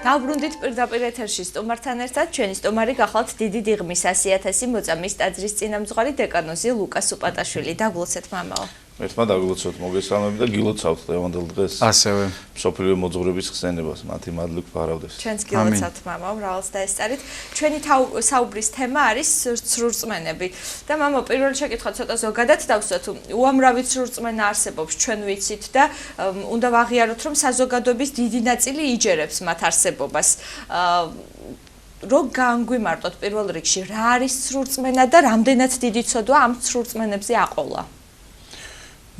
დავბრუნდით პირდაპირ ეთერში სტუმართან ერთად ჩვენი სტუმარი გახლავთ დიდი დიღმის 100.000 მოწამის ტაძრის წინამძღვარი დეკანოზი ლუკა სუპატაშვილი. დაგლოცეთ მამაო. ერთმა დაგლოცოთ მოგესალმებით და გილოცავთ დღევანდელ დღეს. ასევე მსოფლიო მოძღვრების ხსენებას მათი მადლი გვფარავდეს. ჩვენც გილოცავთ მამაო, მრავალს დაესწარით. ჩვენი საუბრის თემა არის ცრურწმენები. და მამაო, პირველი შეკითხვა ცოტა ზოგადად დავსვათ. უამრავი ცრურწმენა არსებობს, ჩვენ ვიცით და უნდა ვაღიაროთ, რომ საზოგადოების დიდი ნაწილი იჯერებს მათ არსებობას. რო განგვიმარტოთ პირველ რიგში, რა არის ცრურწმენა და რამდენად დიდი ცოდვა ამ ცრურწმენებზე აყოლა?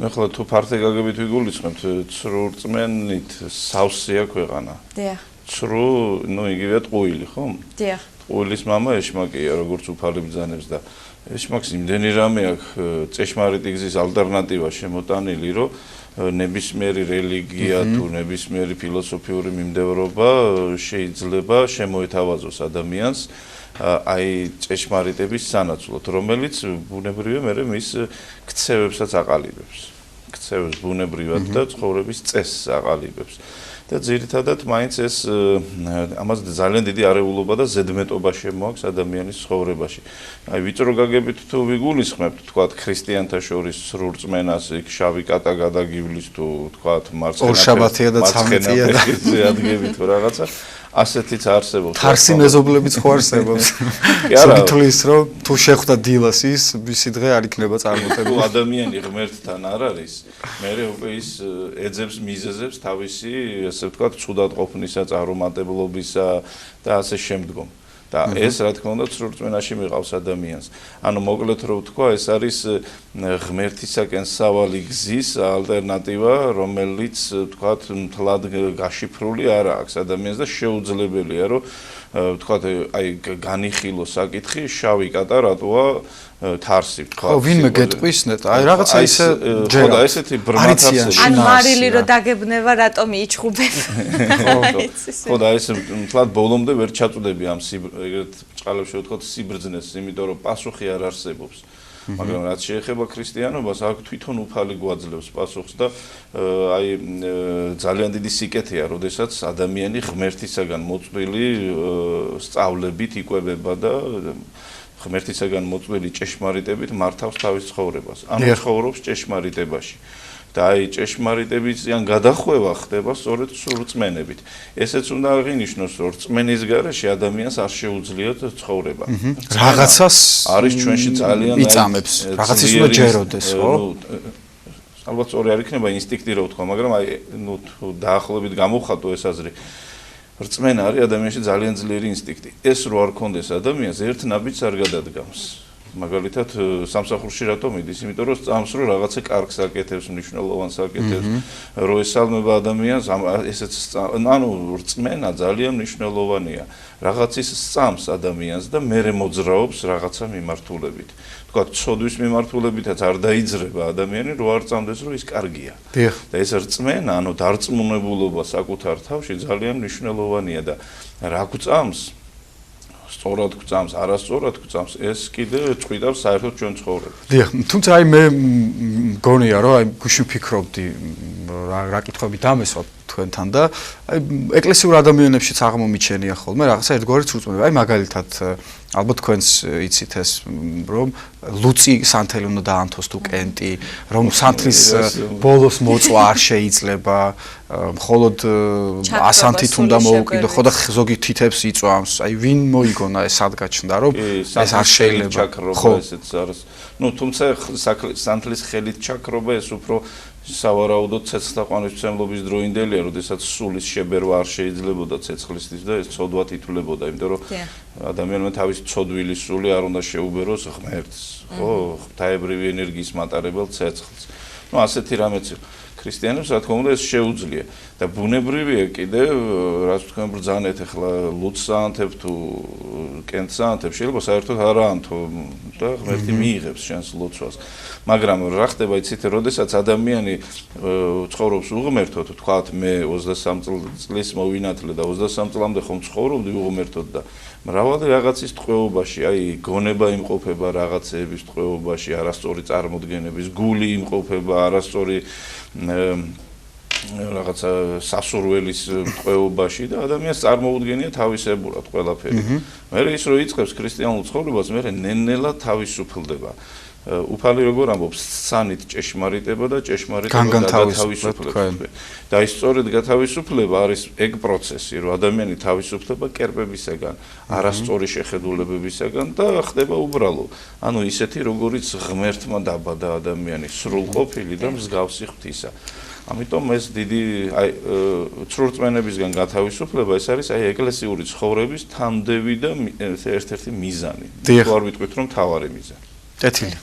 ახლა თუ ფართე გაგებით ვიგულისხმებთ, ცრურწმენით სავსეა ქვეყანა. დიახ. ცრუ, იგივეა ტყუილი, ხო? დიახ. ტყუილის მამა ეშმაკია, როგორც უფალი ბრძანებს და ეშმაკს იმდენი რამე აქვს წეშმარიტი გზის ალტერნატივა შემოტანილი, რომ ნებისმიერი რელიგია თუ ნებისმიერი ფილოსოფიური მიმდევრობა შეიძლება შემოეთავაზოს ადამიანს აი ჭეშმარიტების სანაცვლოდ, რომელიც ბუნებრივია მერე მის ქცევებსაც აყალიბებს. ქცევებს ბუნებრივად და ცხოვრების წესს აყალიბებს. და ძირითადად მაინც ეს ამას ძალიან დიდი არეულობა და ზედმეტობა შემოაქვს ადამიანის ცხოვრებაში. აი ვიწრო გაგებით თუ ვიგულისხმებთ, თქვათ ქრისტიანთა შორის სრურწმენას, იქ შავი კატა გადაგივლის თუ თქვათ მარცხენა ორშაბათია და ცამეტია და ადგებით თუ რაღაცა ასეთიც არსებობს. თარსი მეზობლებიც ხო არსებობს. ზოგითulis რომ თუ შეხვდა დილას ის მისი დღე არ იქნება წარმატებული. თუ ადამიანი ღმერთთან არ არის, მერე უკვე ის ეძებს მიზეზებს თავისი, ესე ვთქვათ, ცუდად ყოფნისა, წარუმატებლობისა და ასე შემდგომ. და ეს რა თქმა უნდა ცრურწმენაში მიყავს ადამიანს. ანუ მოკლედ რო ვთქვა, ეს არის ღმერთისაკენ სავალი გზის ალტერნატივა, რომელიც ვთქვათ, მთლად გაშიფრული არ აქვს ადამიანს და შეუძლებელია, რომ ვთქვათ, აი განიხილოს საკითხი, შავი კატა რატოა თარსი ვთქვათ. ხო, ვინმე გეტყვის ნეტ, აი რაღაცა ისე ხო და ესეთი ბრმათაცები. ან მარილი რო დაგებნება, რატომ იჩხუბებ? ხო და ეს მთლად ბოლომდე ვერ ჩაწვდები ამ ეგრეთ ბრჭყალებში ვთქვათ სიბრძნეს, იმიტომ რომ პასუხი არ არსებობს. მაგრამ რაც შეეხება ქრისტიანობას, აქ თვითონ უფალი გვაძლევს პასუხს და აი ძალიან დიდი სიკეთეა, როდესაც ადამიანი ღმერთისაგან მოწვილი სწავლებით იკვებება და ღმერთისაგან მოწვილი ჭეშმარიტებით მართავს თავის ცხოვრებას. ანუ ცხოვრობს ჭეშმარიტებაში. და აი ჭეშმარიტებიდან გადახვევა ხდება სწორედ სრურწმენებით. ესეც უნდა აღინიშნოს, რომ რწმენის გარეშე ადამიანს არ შეუძლია ცხოვრება. რაღაცას არის ჩვენში ძალიან იწამებს, რაღაცის უნდა ჯეროდეს, ხო? ალბათ სწორი არ იქნება ინსტინქტი რო ვთქვა, მაგრამ აი თუ დაახლოებით გამოვხატო ეს აზრი. რწმენა არის ადამიანში ძალიან ძლიერი ინსტინქტი. ეს რო არ კონდეს ადამიანს, ერთ ნაბიჯს არ გადადგამს. მაგალითად სამსახურში რატო მიდის? იმიტომ რომ სწამს რომ რაღაცა კარგს აკეთებს, მნიშვნელოვანს აკეთებს, რო ესალმება ადამიანს, ესეც ანუ რწმენა ძალიან მნიშვნელოვანია. რაღაცის სწამს ადამიანს და მერე მოძრაობს რაღაცა მიმართულებით. თქვა ცოდვის მიმართულებითაც არ დაიძრება ადამიანი, რო არ წამდეს, რომ ის კარგია. და ეს რწმენა, ანუ დარწმუნებულობა საკუთარ თავში ძალიან მნიშვნელოვანია და რა გვწამს? სწორად გვწამს, არასწორად გვწამს, ეს კიდე წვიდავს საერთოდ ჩვენ ცხოვრებას. დიახ, თუმცა აი მე მგონია, რომ აი გუშინ ვფიქრობდი რა კითხვები დამესვა თქვენთან და აი ეკლესიურ ადამიანებშიც აღმომიჩენია ხოლმე რაღაცა ერთგვარი ცრურწმენა. აი მაგალითად ალბათ თქვენს იცით ეს რომ ლუცი სანთელი უნდა დაანთოს თუ კენტი, რომ სანთლის ბოლოს მოწვა არ შეიძლება, მხოლოდ ასანთით უნდა მოუკიდო, ხო და ზოგი თითებს იწვამს. აი ვინ მოიგონა ეს სადგაჩნდა, რომ ეს არ შეიძლება. ხო, ესეც არის. ნუ თუმცა სანთლის ხელით ჩაქრობა ეს უფრო სავარაუდოდ ცეცხლთა ყვანისმცემლობის დროინდელია, როდესაც სულის შებერვა არ შეიძლებოდა ცეცხლისთვის და ეს ცოდვა თითულებოდა, იმიტომ რომ ადამიანმა თავის ცოდვილი სული არ უნდა შეუბეროს ღმერთს, ხო, ღვთაებრივი ენერგიის მატარებელ ცეცხლს. ნუ ასეთი რამეც ქრისტიანებს რა თქმა უნდა ეს შეუძლია და ბუნებრივია კიდე რაც თქვენ ბრძანეთ ახლა ლუცს აანთებ თუ კენტს აანთებ შეიძლება საერთოდ არ აანთო და ღმერთი მიიღებს შენს ლოცვას მაგრამ რა ხდება იცით როდესაც ადამიანი ცხოვრობს უღმერთოდ თქვათ მე 23 წლის მოვინათლე და 23 წლამდე ხომ ცხოვრობდი უღმერთოდ და მრავალი რაღაცის ტყვეობაში აი გონება იმყოფება რაღაცეების ტყვეობაში არასწორი წარმოდგენების გული იმყოფება არასწორი რაღაცა სასურველის ტყვეობაში და ადამიანს წარმოუდგენია თავისებურად ყველაფერი. მე ის რო იწყებს ქრისტიანულ ცხოვრებას, მე ნელ-ნელა თავისუფლდება. უფალი როგორ ამბობს, სანით ჭეშმარიტება და ჭეშმარიტება გათავისუფლება. და ის სწორედ გათავისუფლება არის ეგ პროცესი, რომ ადამიანი თავისუფლდება კერპებისაგან, არასწორი შეხედულებებისაგან და ხდება უბრალო. ანუ ისეთი, როგორიც ღმერთმა დაბადა ადამიანი, სრულყოფილი და მსგავსი ღვთისა. ამიტომ ეს დიდი ცრურწმენებისგან გათავისუფლება ეს არის აი ეკლესიური ცხოვრების თამდევი და ერთ-ერთი მიზანი. თუ არ ვიტყვით რომ თავარი მიზანი. კეთილი.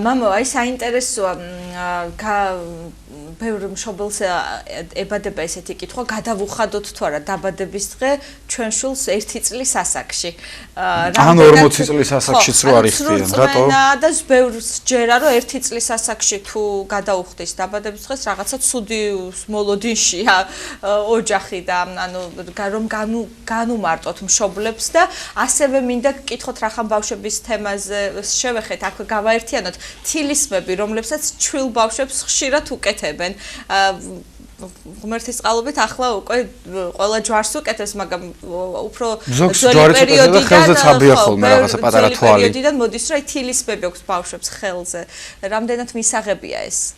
მამო, აი საინტერესოა ბევრ მშობელს ებადება ესეთი კითხვა, გადავუხადოთ თუ არა დაბადების დღე ჩვენ შულს 1 წლის ასაკში. ან 40 წლის ასაკშიც რო არის ხდიან, რატო? და ბევრს ჯერა რომ 1 წლის ასაკში თუ გადაუხდეს დაბადების დღეს რაღაცა ცუდი მოლოდინშია ოჯახი და ანუ რომ განუმარტოთ მშობლებს და ასევე მინდა გკითხოთ რახან ბავშვების თემაზე შევეხეთ, აქ გავაერთიანოთ თილისმები, რომლებსაც ჩვილ ბავშვებს ხშირად უკეთებენ. ღმერთის წყალობით ახლა უკვე ყველა ჯვარს უკეთებს, მაგრამ უფრო ძველი პერიოდიდან მოდის, რომ თილისმები აქვს ბავშვებს ხელზე. რამდენად მისაღებია ეს?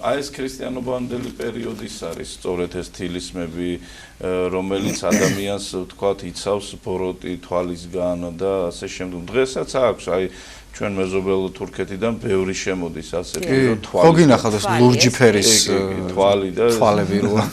აი ეს ქრისტიანობამდელი პერიოდის არის სწორედ ეს თილისმები, რომელიც ადამიანს თქვათ იცავს ბოროტი თვალისგან და ასე შემდეგ. დღესაც აქვს აი ჩვენ მეზობელ თურქეთიდან ბევრი შემოდის ასე რომ თვალი. ხო გინახავთ ეს ლურჯი ფერის თვალი და თვალები როა.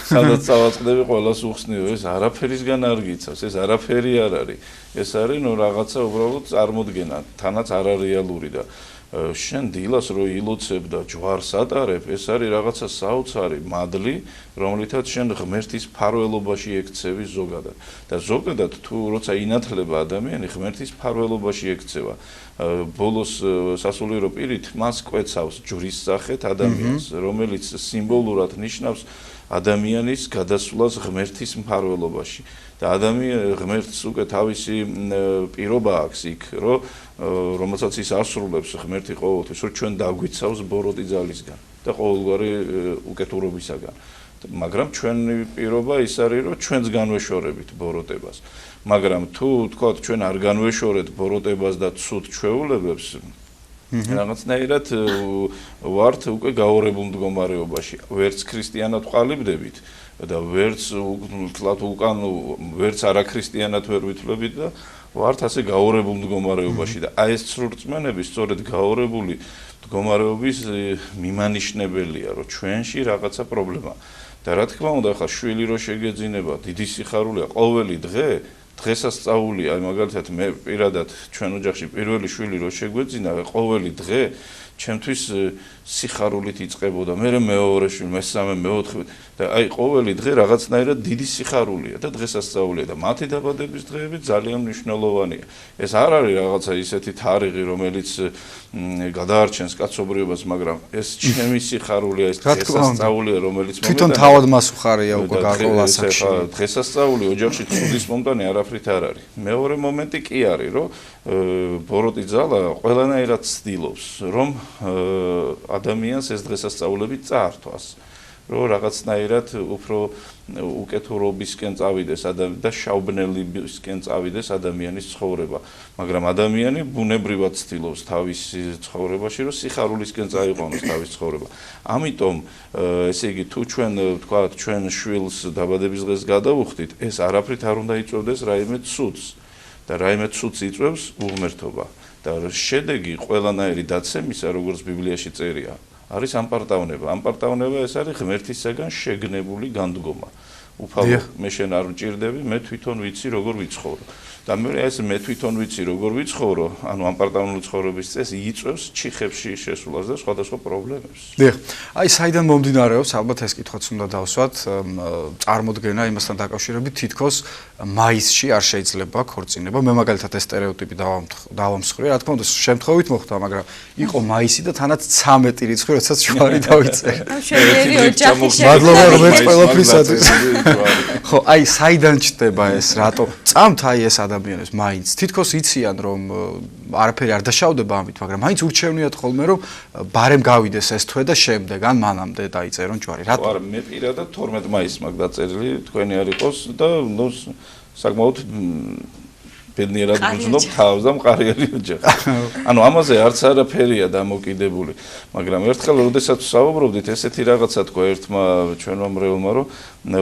სადაც წავაწყდები ყველას უხსნიო ეს არაფერისგან არ გიცავს, ეს არაფერი არ არის. ეს არის ნუ რაღაცა უბრალოდ წარმოდგენა, თანაც არარეალური და შენ დილას რო ილოცებ და ჯვარს ატარებ, ეს არის რაღაცა საოცარი მადლი, რომლითაც შენ ღმერთის ფარველობაში ექცევი ზოგადად. და ზოგადად თუ როცა ინათლება ადამიანი ღმერთის ფარველობაში ექცევა. ბოლოს სასულიერო პირით მას კვეცავს ჯვრის სახეთ ადამიანს, რომელიც სიმბოლურად ნიშნავს ადამიანის გადასვლას ღმერთის მფარველობაში. და ღმერთს უკვე თავისი პირობა აქვს იქ, რომელსაც ის ასრულებს ღმერთი ყოველთვის, რომ ჩვენ დაგვიცავს ბოროტი ძალისგან და ყოველგვარი უკეთურობისაგან. მაგრამ ჩვენი პირობა ის არის, რომ ჩვენც განვეშორებით ბოროტებას. მაგრამ თუ თქვათ ჩვენ არ განვეშორეთ ბოროტებას და ცუდ ჩვეულებებს, რაღაცნაირად ვართ უკვე გაორებულ მდგომარეობაში. ვერც ქრისტიანად ვყალიბდებით და ვერც ვერც არაქრისტიანად ვერ ვითვლებით და ვართ ასე გაორებულ მდგომარეობაში და აი ეს ცრურწმენები სწორედ გაორებული მდგომარეობის მიმანიშნებელია, რომ ჩვენში რაღაცა პრობლემა. და რა თქმა უნდა, ახლა შვილი რო შეგეძინება, დიდი სიხარულია ყოველი დღე, დღესასწაულია, აი მაგალითად მე პირადად ჩვენ ოჯახში პირველი შვილი რო შეგვეძინა, ყოველი დღე ჩემთვის სიხარულით იწყებოდა, მე მეორე შვილი, მესამე, მეოთხე და აი ყოველი დღე რაღაცნაირად დიდი სიხარულია და დღესასწაულია და მათი დაბადების დღეები ძალიან მნიშვნელოვანია. ეს არ არის რაღაცა ისეთი თარიღი, რომელიც გადაარჩენს კაცობრიობას, მაგრამ ეს ჩემი სიხარულია, ეს დღესასწაულია, რომელიც თვითონ თავად მას უხარია უკვე გარკვეულ ასაკში. დღესასწაული ოჯახში ცუდის მომტანი არაფრით არ არის. მეორე მომენტი კი არის, რომ ბოროტი ძალა ყველანაირად ცდილობს, რომ ადამიანს ეს დღესასწაულები წაართვას. რომ რაღაცნაირად უფრო უკეთურობისკენ წავიდეს და შაუბნელებისკენ წავიდეს ადამიანის ცხოვრება. მაგრამ ადამიანი ბუნებრივად ცდილობს თავის ცხოვრებაში, რომ სიხარულისკენ წაიყვანოს თავის ცხოვრება. ამიტომ ესე იგი თუ ჩვენ ვთქვათ, ჩვენ შვილს დაბადების დღეს გადავუხდით, ეს არაფრით არ უნდა იწვევდეს რაიმე ცუდს და რაიმე ცუდს იწვევს უღმერთობა. და შედეგი ყველანაირი დაცემისა, როგორც ბიბლიაში წერია, არის ამპარტავნება. ამპარტავნება ეს არის ღმერთისაგან შეგნებული განდგომა. უფალო, მე შენ არ მჭირდები, მე თვითონ ვიცი როგორ ვიცხოვრო. და მე ეს მე თვითონ ვიცი როგორ ვიცხოვრო, ანუ ამპარტავნული ცხოვრების წესი იწვევს ჩიხებში შესულას და სხვადასხვა პრობლემებს. დიახ. აი საიდან მომდინარეობს, ალბათ ეს კითხვაც უნდა დავსვათ, წარმოდგენა იმასთან დაკავშირებით, თითქოს მაისში არ შეიძლება ქორწინება. მე მაგალითად ეს სტერეოტიპი დავამსხვრია, რა თქმა უნდა, შემთხვევით მოხდა, მაგრამ იყო მაისი და თანაც 13 რიცხვი, როდესაც შუარი დავიწერე. შეგერი ოჯახი მადლობა რომ ეს ყველაფრისათვის. ხო, აი საიდან ჩდება ეს, რატო წამთ აი ეს ადამიანებს მაინც თითქოს იციან რომ არაფერი არ დაშავდება ამით, მაგრამ მაინც ურჩევნიათ ხოლმე რომ ბარემ გავიდეს ეს თვე და შემდეგ ან მანამდე დაიწერონ ჯვარი. რატო? არა, მე პირადად 12 მაისს მაქვს დაწერილი, თქვენი არ იყოს და ნუ საკმაოდ ბედნიერად ვუძნობ თავს და მყარიელი ოჯახი. ანუ ამაზე არც არაფერია დამოკიდებული, მაგრამ ერთხელ როდესაც ვსაუბრობდით, ესეთი რაღაცა თქვა ერთმა ჩვენმა მრევლმა, რომ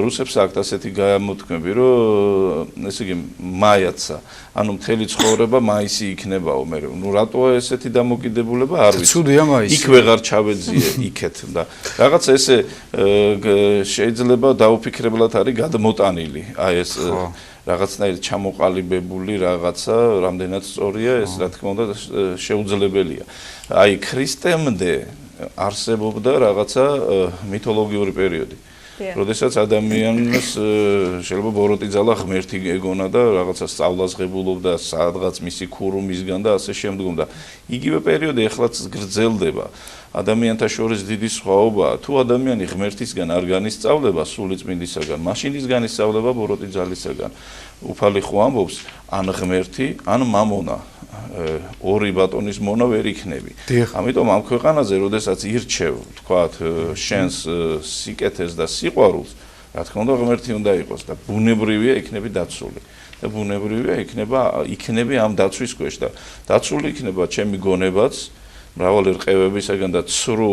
რუსებს აქვთ ასეთი გამოთქმები, რომ ესე იგი მაიაცა, ანუ მთელი ცხოვრება მაისი იქნებაო მე. ნუ რატოა ესეთი დამოკიდებულება არ ვიცი. ცუდია მაისი. იქ ვეღარ ჩავეძიე იქეთ და რაღაცა ესე შეიძლება დაუფიქრებლად არის გადმოტანილი. აი ეს რაღაცნაირად ჩამოყალიბებული რაღაცა, რამდენად სწორია ეს, რა თქმა უნდა, შეუძლებელია. აი ქრისტემდე არსებობდა რაღაცა მითოლოგიური პერიოდი. როდესაც ადამიანს შეიძლება ბოროტი ძალა ღმერთი ეგონა და რაღაცა სწავლას ღებულობდა, სადღაც მისი ქურუმისგან და ასე შემდგომ და იგივე პერიოდი ეხლაც გრძელდება. ადამიანთა შორის დიდი სხვაობაა, თუ ადამიანი ღმერთისგან არ განისწავლება სულიწმინდისაგან, მაშინ ის განისწავლება ბოროტი ძალისაგან. უფალი ხო ამბობს, ან ღმერთი, ან მამონა. ორი ბატონის მონა ვერ იქნები. ამიტომ ამ ქვეყანაზე, როდესაც ირჩევ, თქვათ, შენს სიკეთეს და სიყვარულს, რა თქმა უნდა, ღმერთი უნდა იყოს და ბუნებრივია იქნები დაცული. და ბუნებრივია იქნები ამ დაცვის ქვეშ და დაცული იქნება ჩემი გონებაც, მრავალი რყევებისაგან და ცრუ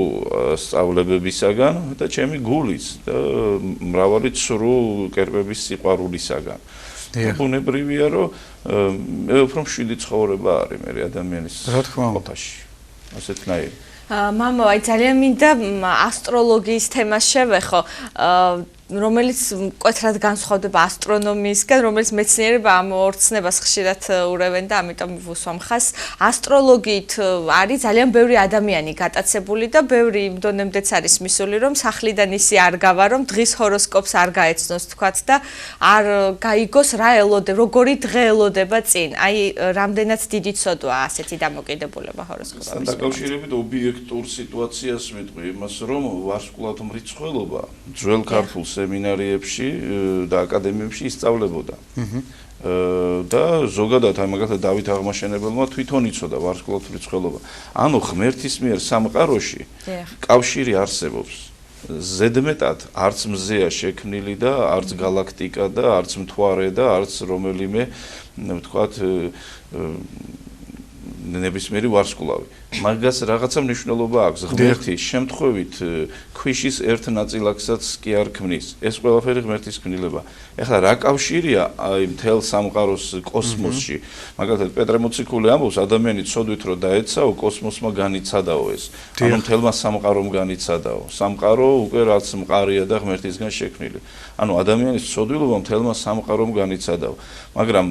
სწავლებებისაგან და ჩემი გულიც და მრავალი ცრუ კერპების სიყვარულისაგან. ბუნებრივია, რომ მე უფრო მშვიდი ცხოვრება არის მე ადამიანის ყოფაში. ასეთნაირი. მამო, აი ძალიან მინდა ასტროლოგიის თემას შევეხო, რომელიც მკვეთრად განსხვავდება ასტრონომიისგან, რომელიც მეცნიერება ამ ორ ცნებას ხშირად ურევენ და ამიტომ ვუსვამ ხას. ასტროლოგიით არის ძალიან ბევრი ადამიანი გატაცებული და ბევრი იმდონემდეც არის მისული, რომ სახლიდან ისი არ გავა, რომ დღის ჰოროსკოპს არ გაეცნოს თქვათ და არ გაიგოს რა ელოდება, როგორი დღე ელოდება წინ. აი, რამდენად დიდი ცოდვაა ასეთი დამოკიდებულება ჰოროსკოპის. დაკავშირებით ობიექტურ სიტუაციას ვიტყვი იმას, რომ ვარსკვლავთ მრიცხველობა ძველ ქართულ სემინარიებში და აკადემიებში ისწავლებოდა. და ზოგადად აი მაგალითად დავით აღმაშენებელმა თვითონ იცოდა ვარსკვლავთ მრიცხველობა. ანუ ღმერთის მიერ სამყაროში კავშირი არსებობს. ზედმეტად არც მზეა შექმნილი და არც გალაქტიკა და არც მთვარე და არც რომელიმე ვთქვათ ნებისმიერი ვარსკვლავი. მაგას რაღაცა მნიშვნელობა აქვს. ღმერთი შემთხვევით ქვიშის ერთ ნაწილაკსაც კი არ ქმნის. ეს ყველაფერი ღმერთის ქმნილება. ეხლა რა კავშირია აი მთელ სამყაროს კოსმოსში? მაგალითად პეტრე მოციქული ამბობს, ადამიანი ცოდვით რომ დაეცაო, კოსმოსმა განიცადაო ეს. ანუ მთელმა სამყარომ განიცადაო. სამყარო უკვე რაც მყარია და ღმერთისგან შექმნილი. ანუ ადამიანის ცოდვილობა მთელმა სამყარომ განიცადაო. მაგრამ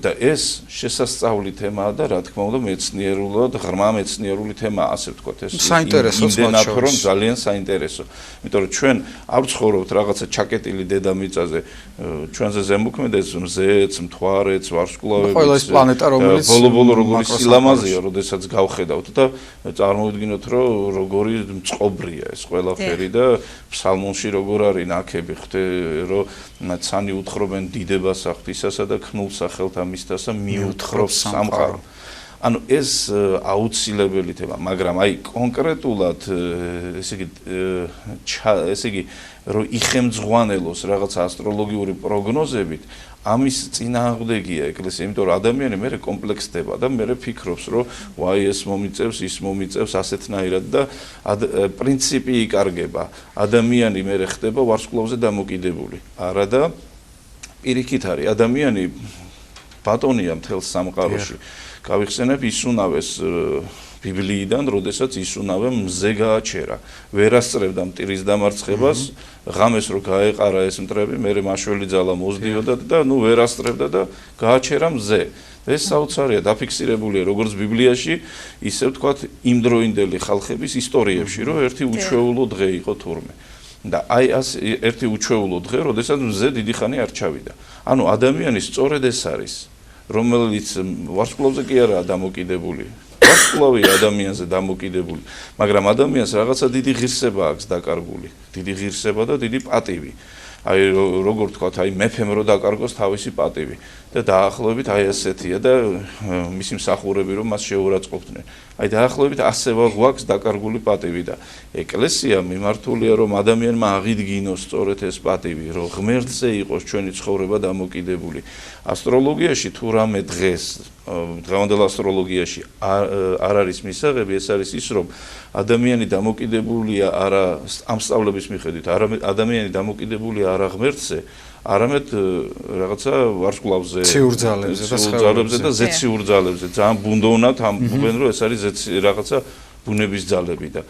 და ეს შესასწავლი თემაა და რა თქმა უნდა მეცნიერულად ღრმა მეცნიერული თემაა, ასე ვთქვათ, ეს იმდენად რომ ძალიან საინტერესო. იმიტომ რომ ჩვენ არ ვცხოვრობთ რაღაცა ჩაკეტილი დედამიწაზე, ჩვენზე ზემოქმედებს მზეც, მთვარეც, ვარსკვლავებიც, ყველა ეს პლანეტა რომელიც ბოლო-ბოლო როგორი სილამაზეა, როდესაც გავხედავთ და წარმოვიდგინოთ რომ როგორი მწყობრია ეს ყველაფერი და ფსალმონში როგორ არის ნაქები, ხვდე რომ ცანი უთხრობენ დიდებას ღვთისასა და ქნულ სახელთ ამისთასა მიუთხრობს სამყარო. ანუ ეს აუცილებელი თემა, მაგრამ აი კონკრეტულად ესე იგი რომ იხემძღვანელოს რაღაც ასტროლოგიური პროგნოზებით, ამის წინააღმდეგია ეკლესია, იმიტომ რომ ადამიანი მერე კომპლექსდება და მერე ფიქრობს, რომ ვაი ეს მომიწევს, ის მომიწევს ასეთნაირად და პრინციპი იკარგება. ადამიანი მერე ხდება ვარსკვლავზე დამოკიდებული. არა და პირიქით არის, ადამიანი ბატონია მთელ სამყაროში. გავიხსენებ ისუნავეს ბიბლიიდან, როდესაც ისუნავე მზე გააჩერა. ვერ ასწრებდა მტირის დამარცხებას, ღამეს რო გაეყარა ეს მტრები, მერე მაშველი ძალა მოძდიოდა და ნუ ვერ ასწრებდა და გააჩერა მზე. ეს საოცარია, დაფიქსირებულია როგორც ბიბლიაში, ისე ვთქვათ იმდროინდელი ხალხების ისტორიებში, რომ ერთი უჩვეულო დღე იყო თურმე. და აი ეს ერთი უჩვეულო დღე, როდესაც მზე დიდი ხანი არ ჩავიდა. ანუ ადამიანის სწორედ ეს არის, რომელიც ვარსკვლავზე კი არაა დამოკიდებული. ვარსკვლავია ადამიანზე დამოკიდებული, მაგრამ ადამიანს რაღაცა დიდი ღირსება აქვს დაკარგული, დიდი ღირსება და დიდი პატივი. აი როგორ თქვათ, აი მეფემ რო დაკარგოს თავისი პატივი და დაახლოებით აი ესეთია და მისი მსახურები რომ მას შეურაცხყოფდნენ. აი დაახლოებით ასე გვაქვს დაკარგული პატივი და ეკლესია მიმართულია რომ ადამიანმა აღიდგინოს სწორედ ეს პატივი, რომ ღმერთზე იყოს ჩვენი ცხოვრება დამოკიდებული. ასტროლოგიაში თუ რამე დღეს დღევანდელ ასტროლოგიაში არ არის მისაღები, ეს არის ის რომ ადამიანი დამოკიდებულია არა ამ სწავლების მიხედვით, ადამიანი დამოკიდებულია არა ღმერთზე, არამედ რაღაცა ვარსკვლავზე, ციურძალებზე და ზეციურძალებზე. ძალიან ბუნდოვნად ამბობენ რომ ეს არის რაღაცა ბუნების ძალები და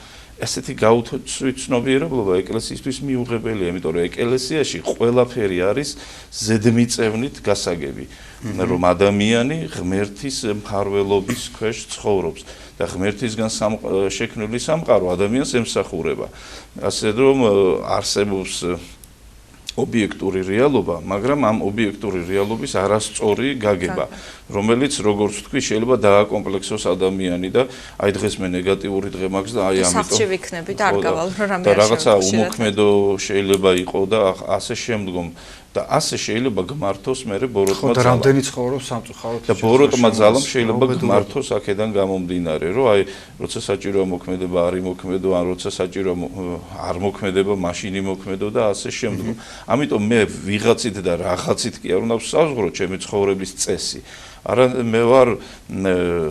ესეთი გაუცვით ცნობიერებლობა ეკლესიისთვის მიუღებელია, იმიტომ რომ ეკლესიაში ყველაფერი არის ზედმიწევნით გასაგები, რომ ადამიანი ღმერთის მფარველობის ქვეშ ცხოვრობს და ღმერთისგან შექმნილი სამყარო ადამიანს ემსახურება. ასე რომ არსებობს ობიექტური რეალობა, მაგრამ ამ ობიექტური რეალობის არასწორი გაგება, რომელიც როგორც თქვი, შეიძლება დააკომპლექსოს ადამიანი და აი დღეს მე ნეგატიური დღე მაქვს და აი ამიტომ სახში ვიქნები და არ გავალ რომ რამე და რაღაცა უმოქმედო შეიძლება იყოს და ასე შემდგომ და ასე შეიძლება გმართოს მე ბოროტმა და რამდენი ცხოვრობს სამწუხაროდ და ბოროტმა ძალამ შეიძლება გმართოს აქედან გამომდინარე, რომ აი როცა საჭიროა მოქმედება არ იმოქმედო, ან როცა საჭიროა არ მოქმედება, მაშინ იმოქმედო და ასე შემდგომ. ამიტომ მე ვიღაცით და რაღაცით კი არ უნდა ვსაზღვრო ჩემი ცხოვრების წესი. არა მე ვარ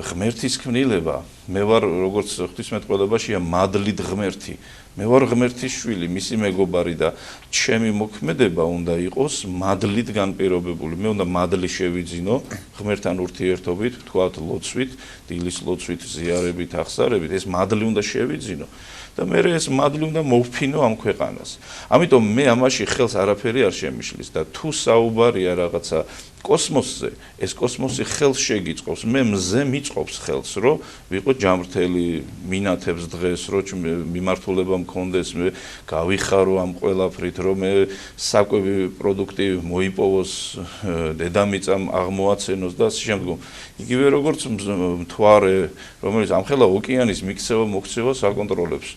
ღმერთის ქმნილება, მე ვარ როგორც ღვთისმეტყველებაშია მადლით ღმერთი. მე ვარ ღმერთის შვილი, მისი მეგობარი და ჩემი მოქმედება უნდა იყოს მადლით განპირობებული. მე უნდა მადლი შევიძინო ღმერთთან ურთიერთობით, თქვათ ლოცვით, დილის ლოცვით, ზიარებით, აღსარებით, ეს მადლი უნდა შევიძინო. და მე ეს მადლი უნდა მოვფინო ამ ქვეყანას. ამიტომ მე ამაში ხელს არაფერი არ შემიშლის და თუ საუბარია რაღაცა კოსმოსზე, ეს კოსმოსი ხელს შეგიწყობს, მე მზე მიწყობს ხელს, რომ ვიყო ჯამრთელი, მინათებს დღეს, რომ მიმართულება მქონდეს, მე გავიხარო ამ ყველაფრით, რომ მე საკვები პროდუქტი მოიპოვოს, დედამიწამ აღმოაცენოს და ასე შემდგომ. იგივე როგორც მთვარე, რომელიც ამხელა ოკეანის მიქცევა მოქცევა საკონტროლებს.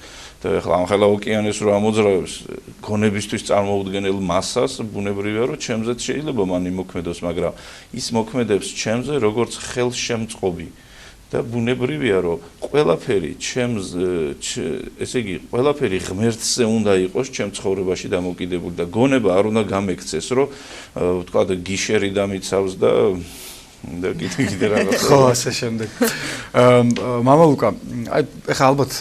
და ახლა ამხელა ოკეანის რო ამოძრავებს გონებისთვის წარმოუდგენელ მასას, ბუნებრივია რომ ჩემზეც შეიძლება მან იმოქმედოს, მაგრამ ის მოქმედებს ჩემზე როგორც ხელშემწყობი. და ბუნებრივია რომ ყველაფერი ჩემს ესე იგი ყველაფერი ღმერთზე უნდა იყოს ჩემ ცხოვრებაში დამოკიდებული და გონება არ უნდა გამექცეს, რომ თქვა გიშერი დამიცავს და კიდე რაღაც. ხო, ასე შემდეგ. მამა ლუკა, აი ეხლა ალბათ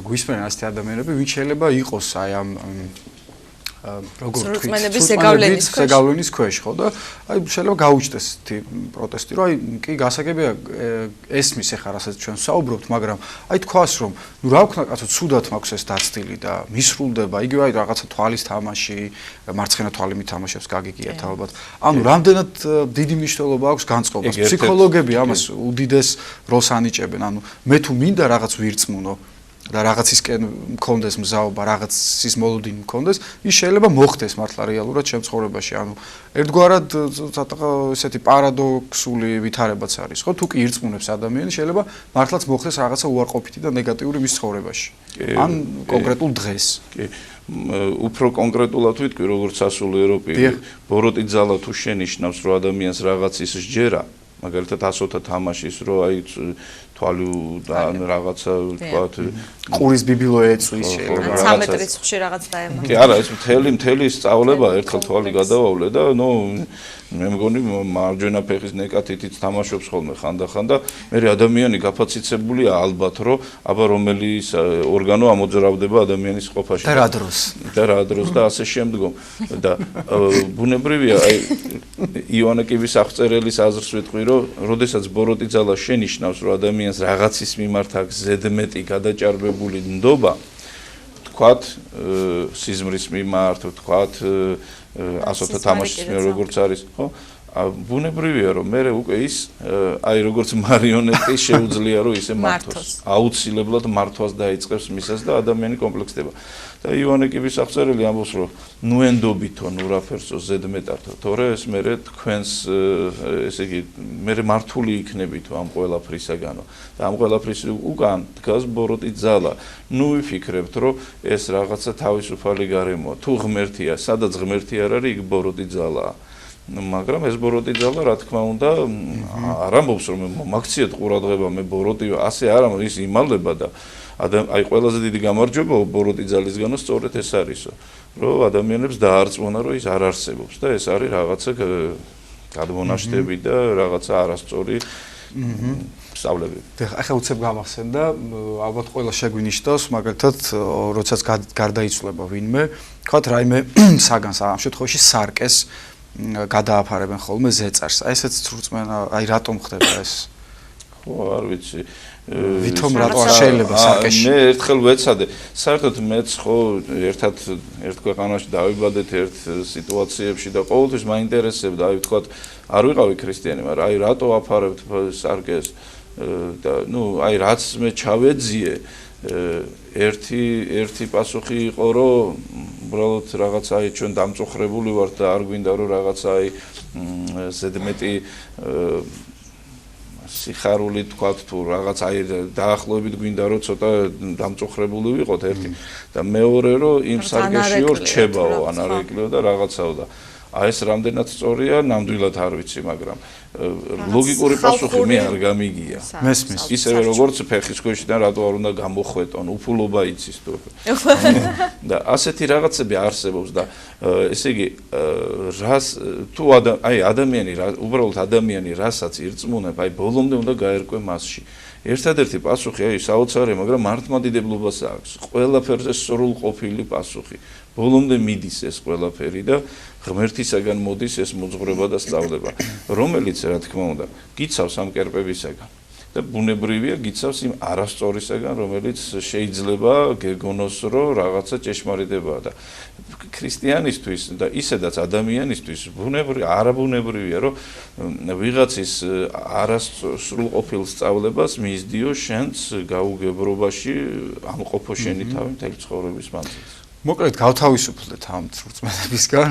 გვისმენენ ასეთი ადამიანები, ვინც შეიძლება იყოს აი ამ როგორც წმენების ზეგავლენის ქვეშ, ხო და აი შეიძლება გაუჩნდეს თი პროტესტი, რომ აი კი გასაგებია ესმის ეხლა რასაც ჩვენ საუბრობთ, მაგრამ აი თქვას რომ ნუ რა ვქნა კაცო, ცუდად მაქვს ეს დაცდილი და მისრულდება, იგივე აი რაღაცა თვალის თამაში, მარცხენა თვალი მითამაშებს გაგიგიათ ალბათ. ანუ რამდენად დიდი მნიშვნელობა აქვს განწყობას. ფსიქოლოგები ამას უდიდეს როლს ანიჭებენ. ანუ მე თუ მინდა რაღაც ვირწმუნო და რაღაცისკენ მქონდეს მზაობა, რაღაცის მოლოდინი მქონდეს, ის შეიძლება მოხდეს მართლა რეალურად ჩემ ცხოვრებაში. ანუ ერთგვარად ესეთი პარადოქსული ვითარებაც არის, ხო? თუ კი ირწმუნებს ადამიანი, შეიძლება მართლაც მოხდეს რაღაცა უარყოფითი და ნეგატიური მის ცხოვრებაში. ან კონკრეტულ დღეს. კი. უფრო კონკრეტულად ვიტყვი, როგორც სასულიერო პირი, ბოროტი ძალა თუ შენიშნავს, რომ ადამიანს რაღაცის სჯერა, მაგალითად ასოთა თამაშის, რომ აი თვალი და რაღაცა თქვათ ყურის ბიბილო ეწვის შეიძლება 13 რიცხვში რაღაც დაემა. კი, არა, ეს მთელი სწავლება ერთხელ თვალი გადავავლე და ნუ მე მგონი მარჯვენა ფეხის ნეკათითიც თამაშობს ხოლმე ხანდახან და მე ადამიანი გაფაციცებულია ალბათ, რომ აბა რომელი ორგანო ამოძრავდება ადამიანის ყოფაში. და რა დროს. და ასე შემდგომ. და ბუნებრივია, აი იონა კიბის აღწერელის აზრს ვიტყვი, რომ როდესაც ბოროტი ძალა შენიშნავს, რომ ადამიანს რაღაცის მიმართ აქვს ზედმეტი გადაჭარბებული ნდობა, თქვათ სიზმრის მიმართ, თქვათ ასოთა თამაშის მიმართ როგორც არის, ხო? ბუნებრივია რომ მე უკვე ის აი როგორც მარიონეტი შეუძლია რომ ისე მართოს. აუცილებლად მართვას დაიწყებს მისას და ადამიანი კომპლექსდება. და ივანე კიბის აღწერილი ამბობს რომ ნუ ენდობითო ნუ რაფერსო ზედმეტათო თორე ეს მე თქვენს ესე იგი მე მართული იქნებითო ამ ყველაფრისაგანო და ამ ყველაფრის უკან დგას ბოროტი ძალა ნუ ვიფიქრებთ რომ ეს რაღაცა თავისუფალი გარემოა თუ ღმერთია სადაც ღმერთი არ არის იქ ბოროტი ძალაა მაგრამ ეს ბოროტი ძალა რა თქმა უნდა არ ამბობს რომ მაგციეთ ყურადღება მე ბოროტი ასე არ ამბობს ის იმალება და აი ყველაზე დიდი გამარჯვება ბოროტი ძალისგანო სწორედ ეს არისო რომ ადამიანებს დაარწმუნა რომ ის არ არსებობს და ეს არის რაღაცა გადმონაშთები და რაღაცა არასწორი სწავლები. ახლა უცებ გამახსენდა ალბათ ყველა შეგვინიშნავს მაგალითად როდესაც გარდაიცვლება ვინმე თქვათ რაიმე საგანს ამ შემთხვევაში სარკეს გადააფარებენ ხოლმე ზეწარს აი ესეც სრულწმენა აი რატომ ხდება ეს ხო არ ვიცი ვითომ რატო არ შეიძლება სარკეში მე ერთხელ ვეცადე საერთოდ მეც ხო ერთად ერთ ქვეყანაში დავიბადეთ ერთ სიტუაციებში და ყოველთვის მაინტერესებდა აი ვთქვათ არ ვიყავი ქრისტიანი მაგრამ აი რატო აფარებთ სარკეს და ნუ აი რაც მე ჩავეძიე ერთი პასუხი იყო რომ უბრალოდ რაღაცა აი ჩვენ დამწუხრებული ვართ და არ გვინდა რომ რაღაცა აი ზედმეტი სიხარული თქვათ თუ რაღაც აი დაახლოებით გვინდა რომ ცოტა დამწუხრებული ვიყოთ ერთი და მეორე რომ იმ სარგეშიო რჩებაო ან არ ეკლეო და რაღაცაო და აი ეს რამდენად სწორია ნამდვილად არ ვიცი მაგრამ ლოგიკური პასუხი მე არ გამიგია მესმის ისევე როგორც ფეხის ქვეშიდან რატო არ უნდა გამოხვეტონ უფულობა იცის თუ და ასეთი რაღაცები არსებობს და ესე იგი რას თუ აი ადამიანი უბრალოდ ადამიანი რასაც ირწმუნებ აი ბოლომდე უნდა გაერკვე მასში ერთადერთი პასუხი აი საოცარია მაგრამ მართლმადიდებლობას აქვს ყველაფერზე სრულყოფილი პასუხი ბოლომდე მიდის ეს ყველაფერი და ღმერთისაგან მოდის ეს მოძღვრება და სწავლება რომელიც რა თქმა უნდა გიცავს ამ კერპებისაგან და ბუნებრივია გიცავს იმ არასწორისაგან რომელიც შეიძლება გეგონოს რომ რაღაცა ჭეშმარიტებაა და ქრისტიანისთვის და ისედაც ადამიანისთვის არაბუნებრივია რომ ვიღაცის არასრულყოფილ სწავლებას მიისდიო შენს გაუგებრობაში ამყოფო შენი თავი მთელი ცხოვრების მანძილზე მოკლედ გავთავისუფლდეთ ამ სრულწმენებისგან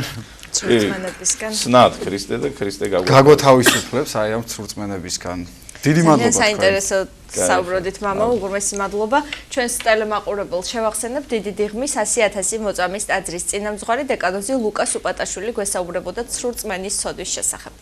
სნად ქრისტე და ქრისტე გაგვათავისუფლებს აი ამ სრულწმენებისგან დიდი მადლობა საინტერესო საუბრობდით მამა უღრმესი მადლობა ჩვენს ტელემაყურებელს შევახსენებ დიდი დიღმის 100,000 მოწამის ტაძრის წინამძღვარი დეკანოზი ლუკას უპატაშვილი გვესაუბრებოდა სრულწმენის ცოდვის შესახებ